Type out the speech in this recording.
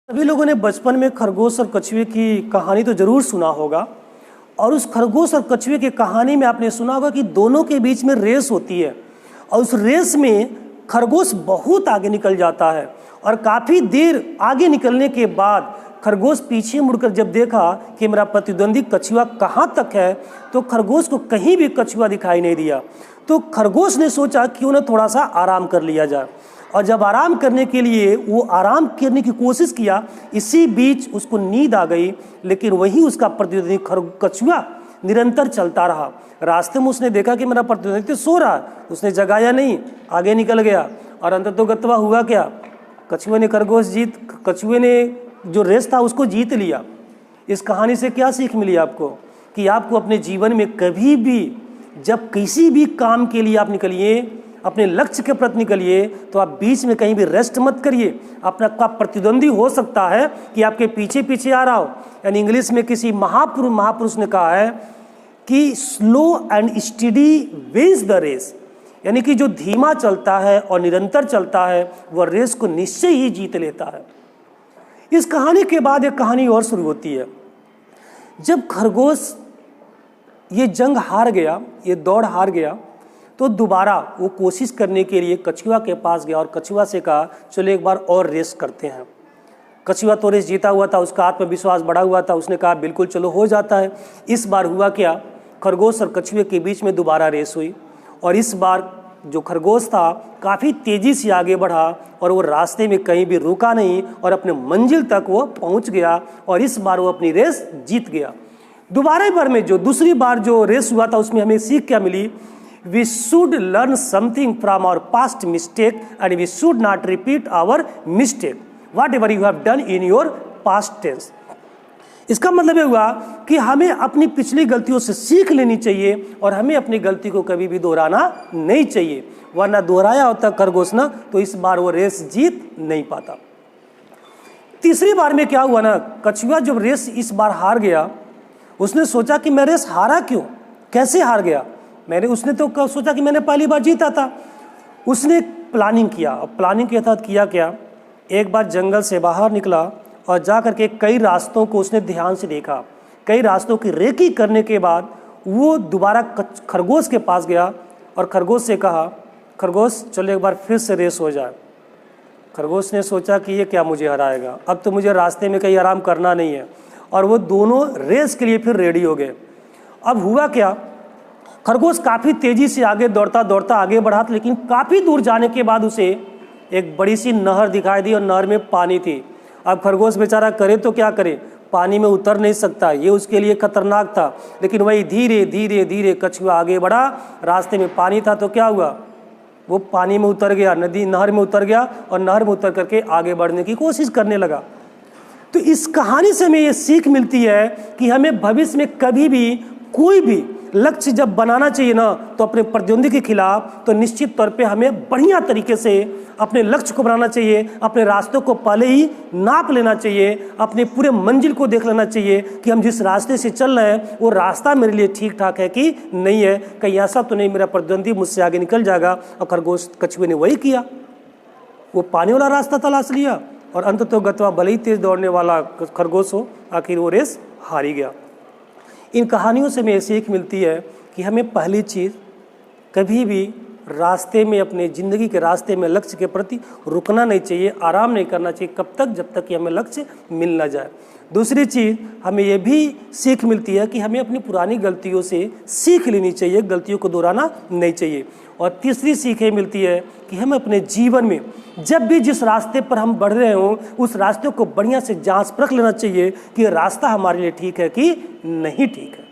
सभी लोगों ने बचपन में खरगोश और कछुए की कहानी तो जरूर सुना होगा। और उस खरगोश और कछुए की कहानी में आपने सुना होगा कि दोनों के बीच में रेस होती है और उस रेस में खरगोश बहुत आगे निकल जाता है और काफ़ी देर आगे निकलने के बाद खरगोश पीछे मुड़कर जब देखा कि मेरा प्रतिद्वंदी कछुआ कहाँ तक है, तो खरगोश को कहीं भी कछुआ दिखाई नहीं दिया। तो खरगोश ने सोचा क्यों ना थोड़ा सा आराम कर लिया जाए, और जब आराम करने के लिए वो आराम करने की कोशिश किया, इसी बीच उसको नींद आ गई। लेकिन वही उसका प्रतिद्वंदी कछुआ निरंतर चलता रहा। रास्ते में उसने देखा कि मेरा प्रतिद्वंदी तो सो रहा है, उसने जगाया नहीं, आगे निकल गया और अंततोगत्वा हुआ क्या, कछुए ने जो रेस था उसको जीत लिया। इस कहानी से क्या सीख मिली आपको कि आपको अपने जीवन में कभी भी जब किसी भी काम के लिए आप निकलिए, अपने लक्ष्य के प्रति निकलिए, तो आप बीच में कहीं भी रेस्ट मत करिए। अपना का प्रतिद्वंदी हो सकता है कि आपके पीछे पीछे आ रहा हो। यानी इंग्लिश में किसी महापुरुष ने कहा है कि slow and steady wins the race, यानी कि जो धीमा चलता है और निरंतर चलता है वह रेस को निश्चय ही जीत लेता है। इस कहानी के बाद एक कहानी और शुरू होती है। जब खरगोश ये जंग हार गया, ये दौड़ हार गया, तो दोबारा वो कोशिश करने के लिए कछुआ के पास गया और कछुआ से कहा चलो एक बार और रेस करते हैं। कछुआ तो रेस जीता हुआ था, उसका आत्मविश्वास बढ़ा हुआ था, उसने कहा बिल्कुल चलो हो जाता है। इस बार हुआ क्या, खरगोश और कछुए के बीच में दोबारा रेस हुई और इस बार जो खरगोश था काफ़ी तेज़ी से आगे बढ़ा और वो रास्ते में कहीं भी रुका नहीं और अपने मंजिल तक वो पहुंच गया और इस बार वो अपनी रेस जीत गया। दूसरी बार जो रेस हुआ था उसमें हमें सीख क्या मिली, We should learn something from our past mistake and we should not repeat our mistake, whatever you have done in your past tense। इसका मतलब ये हुआ कि हमें अपनी पिछली गलतियों से सीख लेनी चाहिए और हमें अपनी गलती को कभी भी दोहराना नहीं चाहिए, वरना दोहराया होता खरगोश ना तो इस बार वो रेस जीत नहीं पाता। तीसरी बार में क्या हुआ ना, कछुआ जब रेस इस बार हार गया, उसने सोचा कि मैं रेस हारा क्यों, कैसे हार गया। उसने तो सोचा कि मैंने पहली बार जीता था। उसने प्लानिंग किया और प्लानिंग के तहत किया क्या, एक बार जंगल से बाहर निकला और जा करके कई रास्तों को उसने ध्यान से देखा। कई रास्तों की रेकी करने के बाद वो दोबारा खरगोश के पास गया और खरगोश से कहा खरगोश चलो एक बार फिर से रेस हो जाए। खरगोश ने सोचा कि ये क्या मुझे हराएगा, अब तो मुझे रास्ते में कहीं आराम करना नहीं है, और वो दोनों रेस के लिए फिर रेडी हो गए। अब हुआ क्या, खरगोश काफ़ी तेज़ी से आगे दौड़ता आगे बढ़ा, लेकिन काफ़ी दूर जाने के बाद उसे एक बड़ी सी नहर दिखाई दी और नहर में पानी थी। अब खरगोश बेचारा करे तो क्या करे, पानी में उतर नहीं सकता, ये उसके लिए खतरनाक था। लेकिन वही धीरे धीरे धीरे कछुआ आगे बढ़ा, रास्ते में पानी था तो क्या हुआ, वो पानी में उतर गया, नहर में उतर गया और नहर में उतर करके आगे बढ़ने की कोशिश करने लगा। तो इस कहानी से हमें ये सीख मिलती है कि हमें भविष्य में कभी भी कोई भी लक्ष्य जब बनाना चाहिए ना, तो अपने प्रतिद्वंदी के खिलाफ तो निश्चित तौर पे हमें बढ़िया तरीके से अपने लक्ष्य को बनाना चाहिए। अपने रास्तों को पहले ही नाप लेना चाहिए, अपने पूरे मंजिल को देख लेना चाहिए कि हम जिस रास्ते से चल रहे हैं वो रास्ता मेरे लिए ठीक ठाक है कि नहीं है, कहीं ऐसा तो नहीं मेरा प्रतिद्वंदी मुझसे आगे निकल जाएगा। और खरगोश कछुए ने वही किया, वो पानी वाला रास्ता तलाश लिया और अंततोगत्वा भले ही तेज दौड़ने वाला खरगोश हो, आखिर वो रेस हार ही गया। इन कहानियों से हमें सीख मिलती है कि हमें पहली चीज़ कभी भी रास्ते में, अपने ज़िंदगी के रास्ते में लक्ष्य के प्रति रुकना नहीं चाहिए, आराम नहीं करना चाहिए कब तक, जब तक कि हमें लक्ष्य मिल ना जाए। दूसरी चीज़ हमें यह भी सीख मिलती है कि हमें अपनी पुरानी गलतियों से सीख लेनी चाहिए, गलतियों को दोहराना नहीं चाहिए। और तीसरी सीख ये मिलती है कि हम अपने जीवन में जब भी जिस रास्ते पर हम बढ़ रहे हों उस रास्ते को बढ़िया से जांच परख लेना चाहिए कि रास्ता हमारे लिए ठीक है कि नहीं ठीक है।